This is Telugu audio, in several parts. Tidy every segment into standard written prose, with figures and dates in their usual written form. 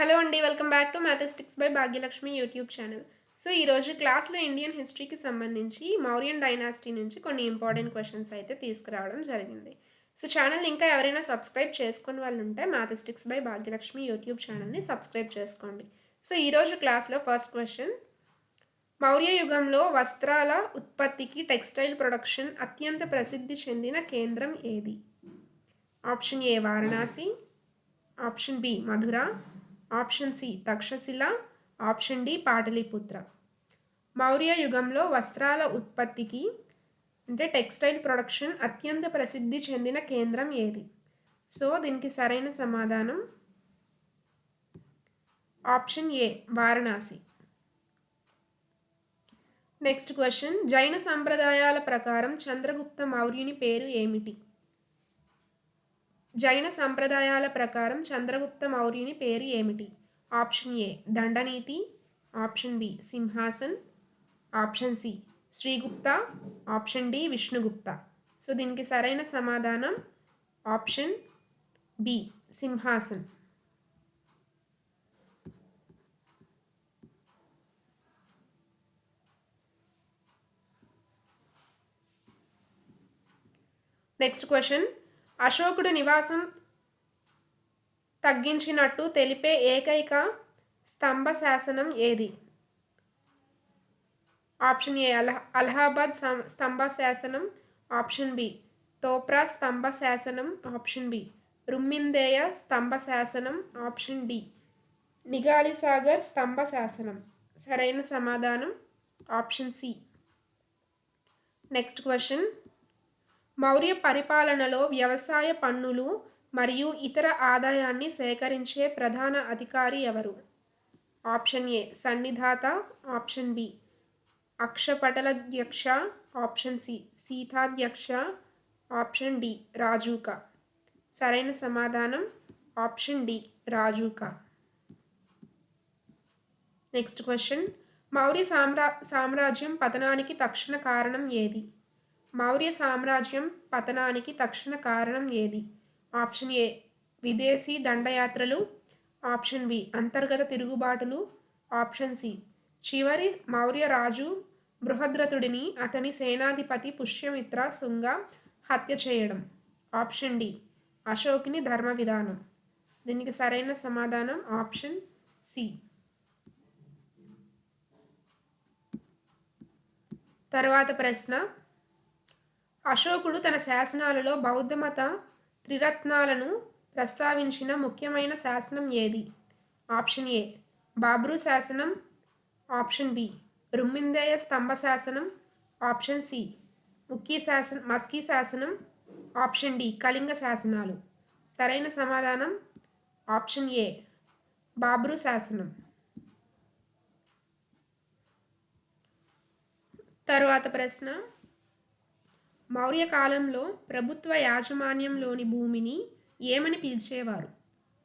హలో అండి, welcome back to mathematics by Bhagyalakshmi YouTube channel. So ఈరోజు క్లాస్లో ఇండియన్ హిస్టరీకి సంబంధించి మౌర్యన్ డైనాసిటీ నుంచి కొన్ని ఇంపార్టెంట్ క్వశ్చన్స్ అయితే తీసుకురావడం జరిగింది. సో ఛానల్ ఇంకా ఎవరైనా సబ్స్క్రైబ్ చేసుకుని వాళ్ళు ఉంటే మ్యాథమెటిక్స్ బై భాగ్యలక్ష్మి యూట్యూబ్ ఛానల్ని సబ్స్క్రైబ్ చేసుకోండి. సో ఈరోజు క్లాస్లో ఫస్ట్ క్వశ్చన్, మౌర్య యుగంలో వస్త్రాల ఉత్పత్తికి టెక్స్టైల్ ప్రొడక్షన్ అత్యంత ప్రసిద్ధి చెందిన కేంద్రం ఏది? Option A Varanasi, option B Mathura, option C Takshashila, option D Pataliputra. Maurya యుగంలో వస్త్రాల ఉత్పత్తికి అంటే టెక్స్టైల్ ప్రొడక్షన్ అత్యంత ప్రసిద్ధి చెందిన కేంద్రం ఏది? సో దీనికి సరైన సమాధానం option A Varanasi. Next question, జైన సంప్రదాయాల ప్రకారం చంద్రగుప్త మౌర్యుని పేరు ఏమిటి? జైన సంప్రదాయాల ప్రకారం చంద్రగుప్త మౌర్యుని పేరు ఏమిటి? Option A Dandaniti, option B Simhasan, option C Shrigupta, option D Vishnugupta. So దీనికి సరైన సమాధానం option B Simhasan. Next question, అశోకుడు నివాసం తగ్గించినట్టు తెలిపే ఏకైక స్తంభ శాసనం ఏది? ఆప్షన్ ఏ అలహాబాద్ స్తంభ శాసనం, ఆప్షన్ బి తోప్రా స్తంభ శాసనం, ఆప్షన్ బి రుమ్మిందేయ స్తంభ శాసనం, ఆప్షన్ డి నిగాలిసాగర్ స్తంభ శాసనం. సరైన సమాధానం option C. Next question, Maurya పరిపాలనలో వ్యవసాయ పన్నులు మరియు ఇతర ఆదాయాన్ని సేకరించే ప్రధాన అధికారి ఎవరు? ఆప్షన్ ఏ సన్నిధాత, ఆప్షన్ బి అక్షపటలాధ్యక్ష, ఆప్షన్ సి సీతాధ్యక్ష, ఆప్షన్ డి రాజూక. సరైన సమాధానం ఆప్షన్ డి రాజూక. నెక్స్ట్ క్వశ్చన్, మౌర్య సామ్రాజ్యం పతనానికి తక్షణ కారణం ఏది? మౌర్య సామ్రాజ్యం పతనానికి తక్షణ కారణం ఏది? ఆప్షన్ ఏ విదేశీ దండయాత్రలు, ఆప్షన్ బి అంతర్గత తిరుగుబాటులు, ఆప్షన్ సి చివరి మౌర్య రాజు బృహద్రథుడిని అతని సేనాధిపతి పుష్యమిత్ర శుంగ హత్య చేయడం, ఆప్షన్ డి అశోకుని ధర్మ విధానం. దీనికి సరైన సమాధానం ఆప్షన్ సి. తర్వాత ప్రశ్న, అశోకుడు తన శాసనాలలో బౌద్ధమత త్రిరత్నాలను ప్రస్తావించిన ముఖ్యమైన శాసనం ఏది? ఆప్షన్ ఏ బాబ్రు శాసనం, ఆప్షన్ బి రుమ్మిందేయ స్తంభ శాసనం, ఆప్షన్ సి మస్కీ శాసనం, ఆప్షన్ డి కళింగ శాసనాలు. సరైన సమాధానం ఆప్షన్ ఏ బాబ్రు శాసనం. తరువాత ప్రశ్న, మౌర్య కాలంలో ప్రభుత్వ యాజమాన్యంలోని భూమిని ఏమని పిలిచేవారు?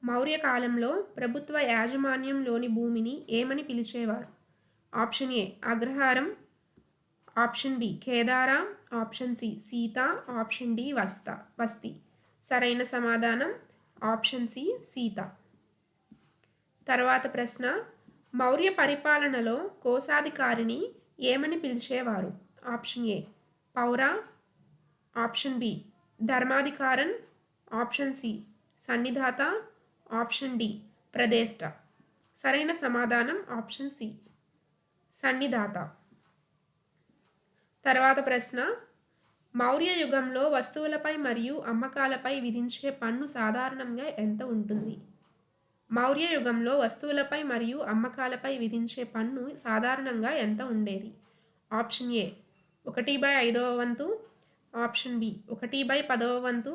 మౌర్య కాలంలో ప్రభుత్వ యాజమాన్యంలోని భూమిని ఏమని పిలిచేవారు? ఆప్షన్ ఏ అగ్రహారం, ఆప్షన్ బి కేదార, ఆప్షన్ సి సీత, ఆప్షన్ డి వస్తి. సరైన సమాధానం ఆప్షన్ సి సీత. తర్వాత ప్రశ్న, మౌర్య పరిపాలనలో కోశాధికారిని ఏమని పిలిచేవారు? ఆప్షన్ ఏ పౌర, ఆప్షన్ బి ధర్మాధికారన్, ఆప్షన్ సి సన్నిధాత, ఆప్షన్ డి ప్రదేష్ట. సరైన సమాధానం ఆప్షన్ సి సన్నిధాత. తర్వాత ప్రశ్న, మౌర్య యుగంలో వస్తువులపై మరియు అమ్మకాలపై విధించే పన్ను సాధారణంగా ఎంత ఉంటుంది? మౌర్య యుగంలో వస్తువులపై మరియు అమ్మకాలపై విధించే పన్ను సాధారణంగా ఎంత ఉండేది? ఆప్షన్ ఏ 1/5వ వంతు, ఆప్షన్ బి 1/10వ వంతు,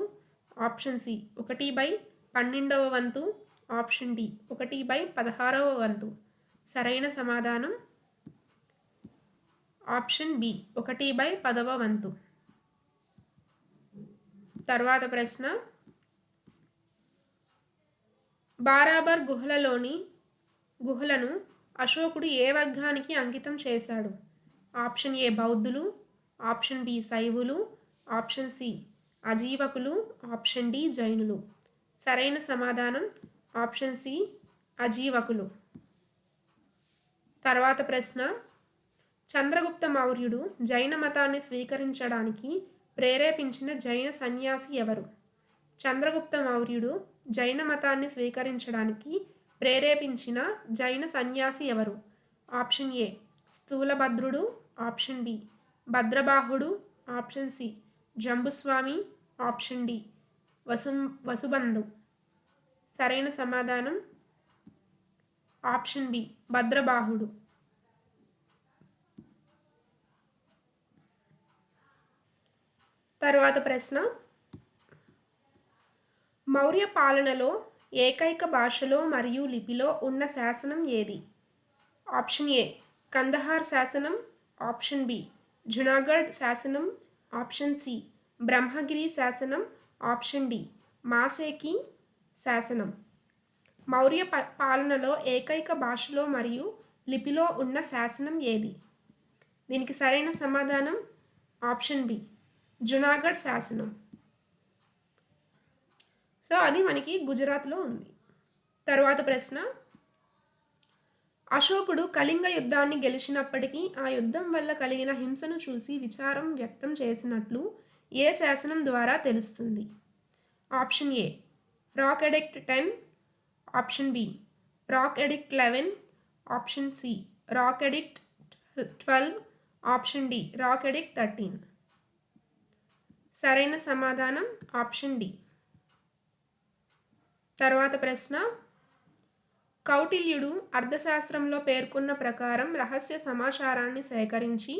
ఆప్షన్ సి 1/12వ వంతు, ఆప్షన్ డి 1/16వ వంతు. సరైన సమాధానం ఆప్షన్ బి 1/10వ వంతు. తర్వాత ప్రశ్న, బారాబర్ గుహలను అశోకుడు ఏ వర్గానికి అంకితం చేశాడు? ఆప్షన్ ఏ బౌద్ధులు, ఆప్షన్ బి శైవులు, ఆప్షన్ సి అజీవకులు, ఆప్షన్ డి జైనులు. సరైన సమాధానం ఆప్షన్ సి అజీవకులు. తర్వాత ప్రశ్న, చంద్రగుప్త మౌర్యుడు జైన మతాన్ని స్వీకరించడానికి ప్రేరేపించిన జైన సన్యాసి ఎవరు? చంద్రగుప్త మౌర్యుడు జైన మతాన్ని స్వీకరించడానికి ప్రేరేపించిన జైన సన్యాసి ఎవరు? ఆప్షన్ ఏ స్థూలభద్రుడు, ఆప్షన్ బి భద్రబాహుడు, option C Jambuswami, option D Vasubandhu. సరైన సమాధానం ఆప్షన్ బి భద్రబాహుడు. తరువాత ప్రశ్న, మౌర్య పాలనలో ఏకైక భాషలో మరియు లిపిలో ఉన్న శాసనం ఏది? ఆప్షన్ ఏ కందహార్ శాసనం, ఆప్షన్ బి జునాగఢ్ శాసనం, ఆప్షన్ సి బ్రహ్మగిరి శాసనం, ఆప్షన్ డి మాసేకి శాసనం. మౌర్య పాలనలో ఏకైక భాషలో మరియు లిపిలో ఉన్న శాసనం ఏది? దీనికి సరైన సమాధానం ఆప్షన్ బి జునాగఢ్ శాసనం. సో అది మనకి గుజరాత్లో ఉంది. తరువాత ప్రశ్న, అశోకుడు కళింగ యుద్ధాన్ని గెలిచినప్పటికీ ఆ యుద్ధం వల్ల కలిగిన హింసను చూసి విచారం వ్యక్తం చేసినట్లు ఏ శాసనం ద్వారా తెలుస్తుంది? Option A rock edict 10, option B rock edict 11, option C rock edict 12, option D rock edict 13. సరైన సమాధానం ఆప్షన్ డి. తర్వాత ప్రశ్న, కౌటిల్యుడు అర్థశాస్త్రంలో పేర్కొన్న ప్రకారం రహస్య సమాచారాన్ని సేకరించి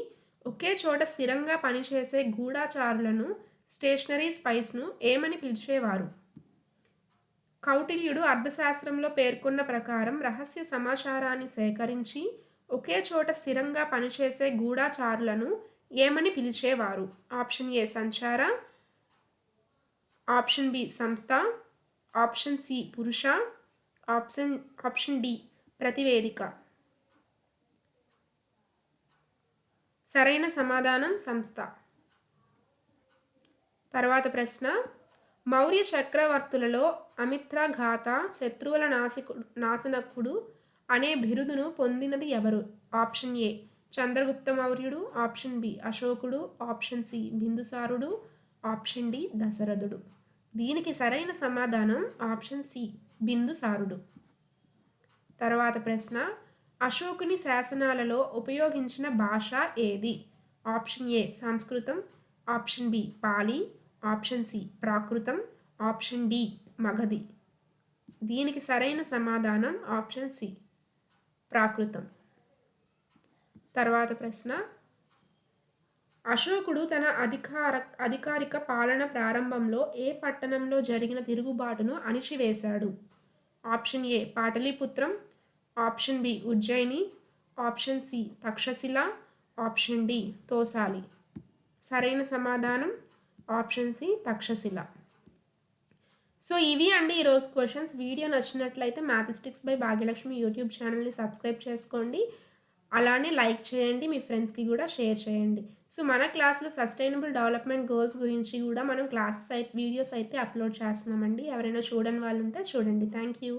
ఒకే చోట స్థిరంగా పనిచేసే గూఢచారులను, స్టేషనరీ స్పైస్ను ఏమని పిలిచేవారు? కౌటిల్యుడు అర్థశాస్త్రంలో పేర్కొన్న ప్రకారం రహస్య సమాచారాన్ని సేకరించి ఒకే చోట స్థిరంగా పనిచేసే గూఢచారులను ఏమని పిలిచేవారు? ఆప్షన్ ఏ సంచార, ఆప్షన్ బి సంస్థ, ఆప్షన్ సి పురుష, ఆప్షన్ డి ప్రతివేదిక. సరైన సమాధానం సంస్థ. తర్వాత ప్రశ్న, మౌర్య చక్రవర్తులలో అమిత్రఘాత శత్రువుల నాశనకుడు అనే బిరుదును పొందినది ఎవరు? ఆప్షన్ ఏ చంద్రగుప్త మౌర్యుడు, ఆప్షన్ బి అశోకుడు, ఆప్షన్ సి బిందుసారుడు, ఆప్షన్ డి దశరథుడు. దీనికి సరైన సమాధానం ఆప్షన్ సి బిందుసారుడు. తర్వాత ప్రశ్న, అశోకుని శాసనాలలో ఉపయోగించిన భాష ఏది? ఆప్షన్ ఏ సంస్కృతం, ఆప్షన్ బి పాలి, ఆప్షన్ సి ప్రాకృతం, ఆప్షన్ డి మగధి. దీనికి సరైన సమాధానం ఆప్షన్ సి ప్రాకృతం. తర్వాత ప్రశ్న, అశోకుడు తన అధికారిక పాలన ప్రారంభంలో ఏ పట్టణంలో జరిగిన తిరుగుబాటును అణిచివేశాడు? ఆప్షన్ ఏ పాటలీపుత్రం, option B Ujjayini, option C Takshashila, option D Tosali. సరైన సమాధానం ఆప్షన్ సి తక్షశిల. సో ఇవి అండి ఈరోజు క్వశ్చన్స్. వీడియో నచ్చినట్లయితే మ్యాథమెటిక్స్ బై భాగ్యలక్ష్మి యూట్యూబ్ ఛానల్ని సబ్స్క్రైబ్ చేసుకోండి. అలానే లైక్ చేయండి, మీ ఫ్రెండ్స్కి కూడా షేర్ చేయండి. సో మన క్లాస్లో సస్టైనబుల్ డెవలప్మెంట్ గోల్స్ గురించి కూడా మనం వీడియోస్ అయితే అప్లోడ్ చేస్తున్నామండి. ఎవరైనా చూడని వాళ్ళు ఉంటే చూడండి. Thank you.